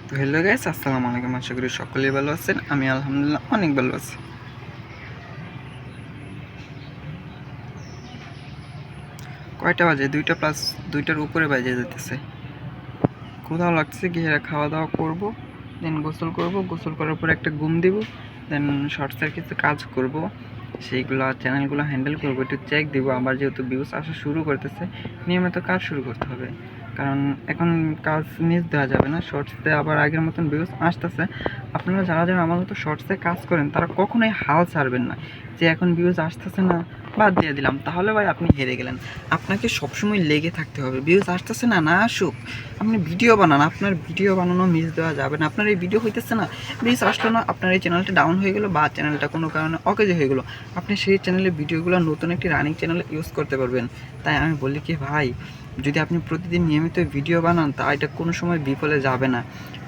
তো hello guys, আসসালামু আলাইকুম। আশা করি সকলেই ভালো আছেন। আমি আলহামদুলিল্লাহ অনেক ভালো আছি। কয়টা বাজে? 2টা প্লাস 2টার উপরে বাজে যেতেছে। ক্ষুধাও লাগছে, গিয়ে খাওয়া দাওয়া করব, দেন গোসল করব। গোসল করার পর একটা ঘুম দিব, দেন শর্টসের কিছু কাজ করব, সেইগুলো চ্যানেলগুলো হ্যান্ডেল করব, একটু চেক দিব। আবার যেহেতু ভিউজ আসা শুরু করতেছে, নিয়মিত কাজ শুরু করতে হবে, কারণ এখন কাজ মিস দেওয়া যাবে না। শর্টসে আবার আগের মতন ভিউজ আসতেছে। আপনারা যারা যারা আমার মতো শর্টসে কাজ করেন তারা কখনোই হাল ছাড়বেন না যে এখন ভিউজ আসতেছে না, বাদ দিয়ে দিলাম, তাহলে ভাই আপনি হেরে গেলেন। আপনাকে সবসময় লেগে থাকতে হবে। ভিউজ আসতেছে না, না আসুক, আপনি ভিডিও বানান। আপনার ভিডিও বানানো মিস দেওয়া যাবে না। আপনার এই ভিডিও হইতেছে না, ভিউজ আসলো না, আপনার এই চ্যানেলটা ডাউন হয়ে গেলো বা চ্যানেলটা কোনো কারণে অকেজো হয়ে গেলো, আপনি সেই চ্যানেলের ভিডিওগুলো নতুন একটি রানিং চ্যানেলে ইউজ করতে পারবেন। তাই আমি বলি কি ভাই, যদি আপনি প্রতিদিন নিয়মিত ভিডিও বানান তা এটা কোনো সময় বিফলে যাবে না।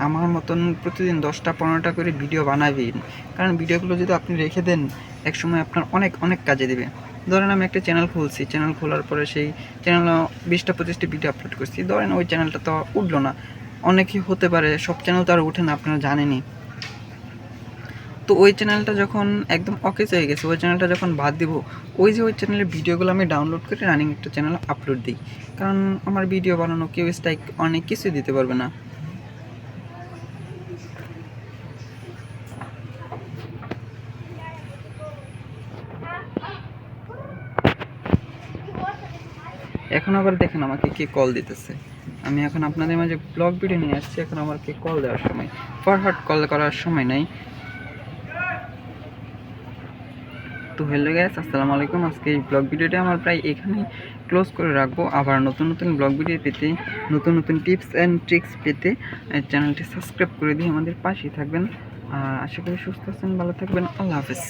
আমার মতন প্রতিদিন 10টা 15টা করে ভিডিও বানাবেন, কারণ ভিডিওগুলো যদি আপনি রেখে দেন এক সময় আপনার অনেক অনেক কাজে দেবে। ধরেন আমি একটা চ্যানেল খুলছি, চ্যানেল খোলার পরে সেই চ্যানেলে 20টা 25টা ভিডিও আপলোড করছি, ধরেন ওই চ্যানেলটা তো উঠলো না। অনেকই হতে পারে, সব চ্যানেল তো আর ওঠে না, আপনারা জানেনই। তো ওই চ্যানেলটা যখন একদম অকেজ হয়ে গেছে, ওই চ্যানেলটা যখন বাদ দিব, ওই চ্যানেলের ভিডিওগুলো আমি ডাউনলোড করে রানিং একটা চ্যানেলে আপলোড দিই, কারণ আমার ভিডিও বানানো কেউ স্ট্রাইক অনেক কিছুই দিতে পারবে না। এখন আবার দেখেন আমাকে কে কল দিতেছে। আমি এখন আপনাদের মাঝে ব্লগ ভিডিও নিয়ে আসছি, এখন আমাকে কল দেওয়ার সময়, ফরহাট কল করার সময় নাই। তো হ্যালো গাইস, আসসালামু আলাইকুম। আজকে এই ব্লগ ভিডিওটা আমার প্রায় এখানেই ক্লোজ করে রাখবো। আবার নতুন নতুন ব্লগ ভিডিও পেতে, নতুন নতুন টিপস অ্যান্ড ট্রিক্স পেতে চ্যানেলটি সাবস্ক্রাইব করে দিয়ে আমাদের পাশেই থাকবেন। আশা করি সুস্থ আছেন, ভালো থাকবেন। আল্লাহ হাফেজ।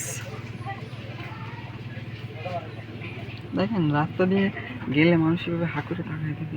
দেখেন রাস্তা দিয়ে গেলে মানুষ এভাবে হাঁ করে তাকায় থাকে।